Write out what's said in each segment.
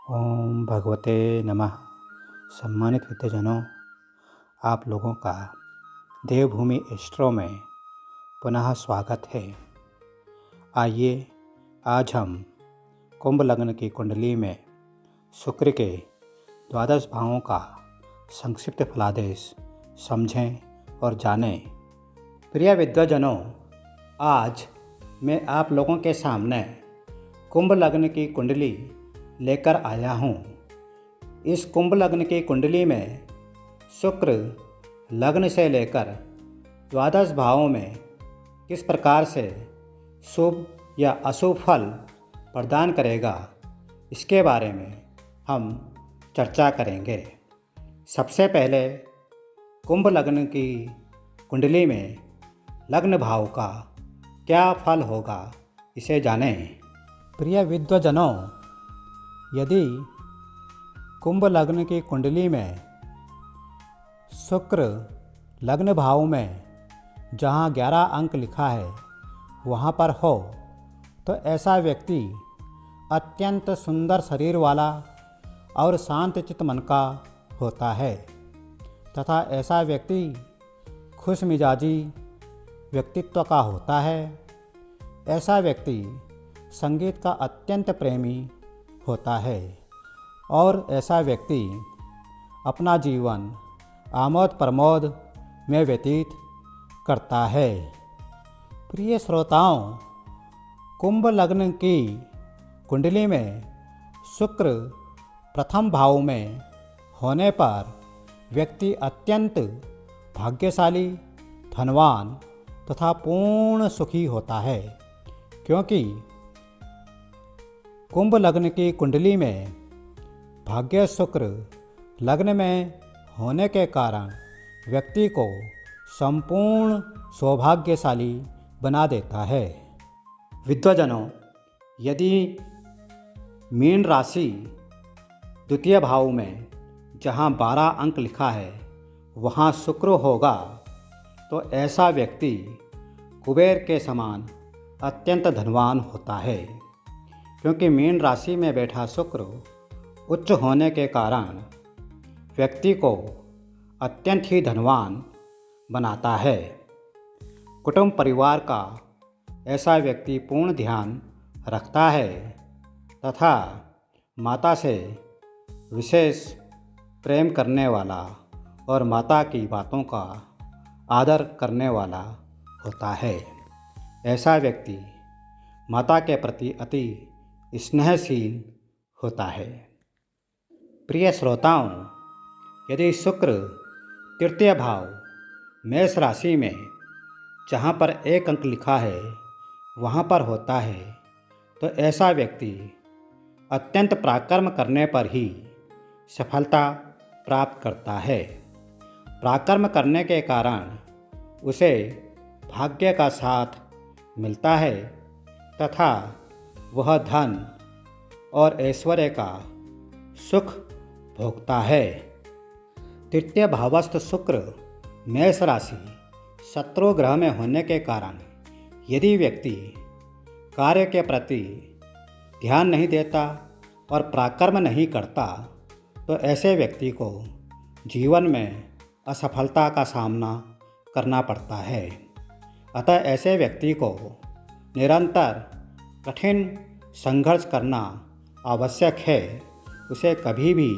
ओम भगवते नमः। सम्मानित विद्याजनों, आप लोगों का देवभूमि एस्ट्रो में पुनः स्वागत है। आइए आज हम कुंभ लग्न की कुंडली में शुक्र के द्वादश भावों का संक्षिप्त फलादेश समझें और जानें। प्रिय विद्याजनों, आज मैं आप लोगों के सामने कुंभ लग्न की कुंडली लेकर आया हूँ। इस कुंभ लग्न की कुंडली में शुक्र लग्न से लेकर द्वादश भावों में किस प्रकार से शुभ या अशुभ फल प्रदान करेगा, इसके बारे में हम चर्चा करेंगे। सबसे पहले कुंभ लग्न की कुंडली में लग्न भाव का क्या फल होगा, इसे जानें। प्रिय विद्वजनों, यदि कुंभ लग्न की कुंडली में शुक्र लग्न भाव में जहाँ 11 अंक लिखा है वहाँ पर हो तो ऐसा व्यक्ति अत्यंत सुंदर शरीर वाला और शांत चित्त मन का होता है तथा ऐसा व्यक्ति खुश मिजाजी व्यक्तित्व का होता है। ऐसा व्यक्ति संगीत का अत्यंत प्रेमी होता है और ऐसा व्यक्ति अपना जीवन आमोद प्रमोद में व्यतीत करता है। प्रिय श्रोताओं, कुंभ लग्न की कुंडली में शुक्र प्रथम भाव में होने पर व्यक्ति अत्यंत भाग्यशाली, धनवान तथा पूर्ण सुखी होता है, क्योंकि कुंभ लग्न की कुंडली में भाग्य शुक्र लग्न में होने के कारण व्यक्ति को संपूर्ण सौभाग्यशाली बना देता है। विद्वजनों, यदि मीन राशि द्वितीय भाव में जहां 12 अंक लिखा है वहां शुक्र होगा तो ऐसा व्यक्ति कुबेर के समान अत्यंत धनवान होता है, क्योंकि मीन राशि में बैठा शुक्र उच्च होने के कारण व्यक्ति को अत्यंत ही धनवान बनाता है। कुटुंब परिवार का ऐसा व्यक्ति पूर्ण ध्यान रखता है तथा माता से विशेष प्रेम करने वाला और माता की बातों का आदर करने वाला होता है। ऐसा व्यक्ति माता के प्रति अति स्नेहशील होता है। प्रिय श्रोताओं, यदि शुक्र तृतीय भाव मेष राशि में जहाँ पर 1 अंक लिखा है वहाँ पर होता है तो ऐसा व्यक्ति अत्यंत पराक्रम करने पर ही सफलता प्राप्त करता है। पराक्रम करने के कारण उसे भाग्य का साथ मिलता है तथा वह धन और ऐश्वर्य का सुख भोगता है। तृतीय भावस्थ शुक्र मेष राशि शत्रु ग्रह में होने के कारण यदि व्यक्ति कार्य के प्रति ध्यान नहीं देता और पराक्रम नहीं करता तो ऐसे व्यक्ति को जीवन में असफलता का सामना करना पड़ता है। अतः ऐसे व्यक्ति को निरंतर कठिन संघर्ष करना आवश्यक है। उसे कभी भी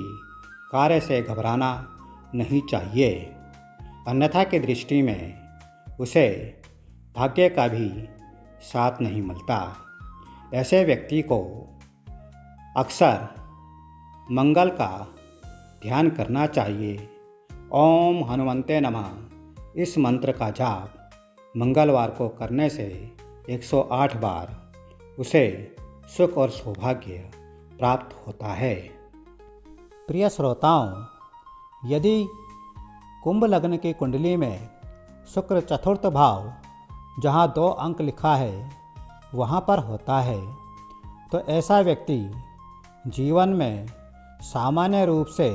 कार्य से घबराना नहीं चाहिए, अन्यथा की दृष्टि में उसे भाग्य का भी साथ नहीं मिलता। ऐसे व्यक्ति को अक्सर मंगल का ध्यान करना चाहिए। ओम हनुमंते नमः इस मंत्र का जाप मंगलवार को करने से 108 बार उसे सुख और सौभाग्य प्राप्त होता है। प्रिय श्रोताओं, यदि कुंभ लग्न की कुंडली में शुक्र चतुर्थ भाव जहाँ 2 अंक लिखा है वहाँ पर होता है तो ऐसा व्यक्ति जीवन में सामान्य रूप से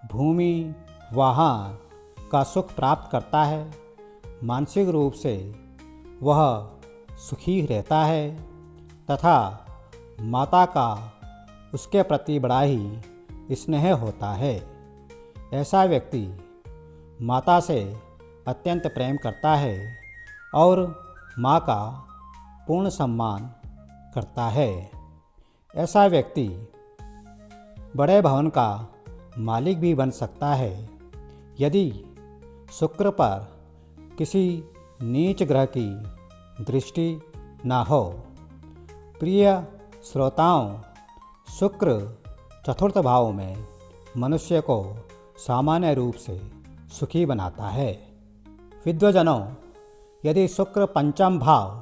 भूमि वाहन का सुख प्राप्त करता है। मानसिक रूप से वह सुखी रहता है तथा माता का उसके प्रति बड़ा ही स्नेह होता है। ऐसा व्यक्ति माता से अत्यंत प्रेम करता है और माँ का पूर्ण सम्मान करता है। ऐसा व्यक्ति बड़े भवन का मालिक भी बन सकता है यदि शुक्र पर किसी नीच ग्रह की दृष्टि ना हो। प्रिय श्रोताओं, शुक्र चतुर्थ भाव में मनुष्य को सामान्य रूप से सुखी बनाता है। विद्वजनों, यदि शुक्र पंचम भाव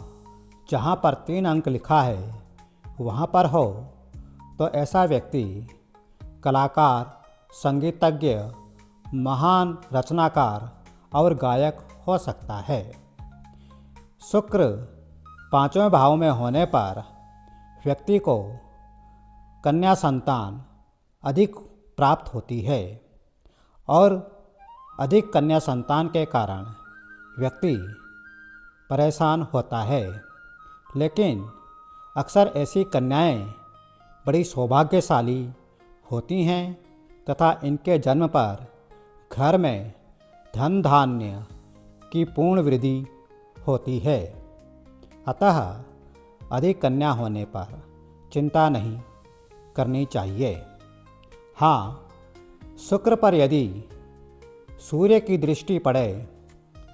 जहाँ पर 3 अंक लिखा है वहाँ पर हो तो ऐसा व्यक्ति कलाकार, संगीतज्ञ, महान रचनाकार और गायक हो सकता है। शुक्र 5वें भाव में होने पर व्यक्ति को कन्या संतान अधिक प्राप्त होती है और अधिक कन्या संतान के कारण व्यक्ति परेशान होता है। लेकिन अक्सर ऐसी कन्याएं बड़ी सौभाग्यशाली होती हैं तथा इनके जन्म पर घर में धन धान्य की पूर्ण वृद्धि होती है। अतः अधिक कन्या होने पर चिंता नहीं करनी चाहिए। हाँ, शुक्र पर यदि सूर्य की दृष्टि पड़े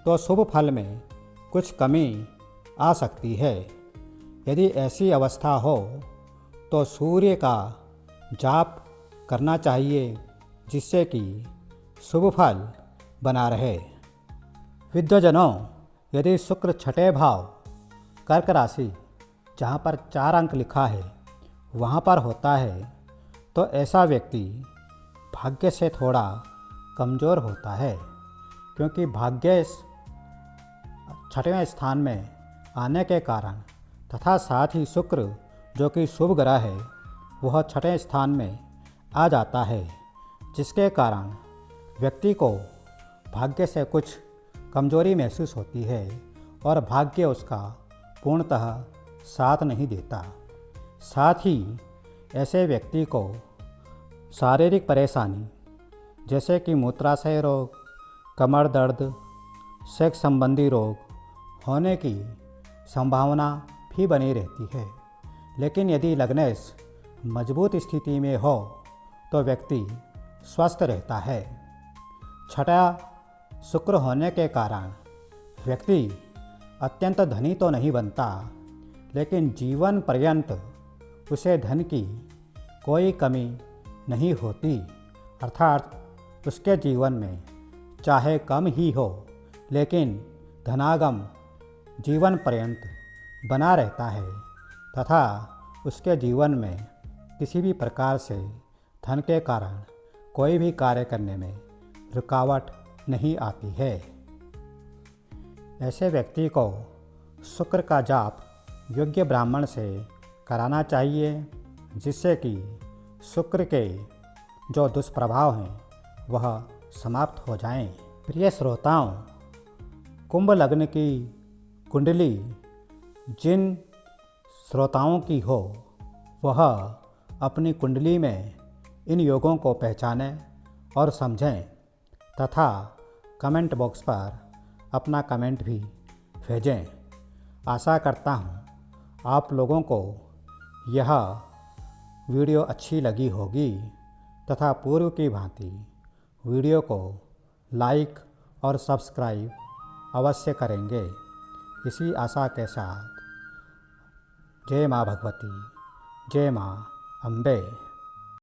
तो शुभ फल में कुछ कमी आ सकती है। यदि ऐसी अवस्था हो तो सूर्य का जाप करना चाहिए जिससे कि शुभ फल बना रहे। विद्वजनों, यदि शुक्र 6ठे भाव कर्क राशि जहाँ पर 4 अंक लिखा है वहाँ पर होता है तो ऐसा व्यक्ति भाग्य से थोड़ा कमज़ोर होता है, क्योंकि भाग्य 6वें स्थान में आने के कारण तथा साथ ही शुक्र जो कि शुभ ग्रह है वह 6ठे स्थान में आ जाता है, जिसके कारण व्यक्ति को भाग्य से कुछ कमजोरी महसूस होती है और भाग्य उसका पूर्णतः साथ नहीं देता। साथ ही ऐसे व्यक्ति को शारीरिक परेशानी जैसे कि मूत्राशय रोग, कमर दर्द, सेक्स संबंधी रोग होने की संभावना भी बनी रहती है। लेकिन यदि लग्नेश मजबूत स्थिति में हो तो व्यक्ति स्वस्थ रहता है। 6ठा शुक्र होने के कारण व्यक्ति अत्यंत धनी तो नहीं बनता, लेकिन जीवन पर्यंत उसे धन की कोई कमी नहीं होती, अर्थात उसके जीवन में चाहे कम ही हो लेकिन धनागम जीवन पर्यंत बना रहता है तथा उसके जीवन में किसी भी प्रकार से धन के कारण कोई भी कार्य करने में रुकावट नहीं आती है। ऐसे व्यक्ति को शुक्र का जाप योग्य ब्राह्मण से कराना चाहिए, जिससे कि शुक्र के जो दुष्प्रभाव हैं वह समाप्त हो जाएं। प्रिय श्रोताओं, कुंभ लग्न की कुंडली जिन श्रोताओं की हो वह अपनी कुंडली में इन योगों को पहचानें और समझें तथा कमेंट बॉक्स पर अपना कमेंट भी भेजें। आशा करता हूँ आप लोगों को यह वीडियो अच्छी लगी होगी तथा पूर्व की भांति वीडियो को लाइक और सब्सक्राइब अवश्य करेंगे। इसी आशा के साथ जय माँ भगवती, जय माँ अम्बे।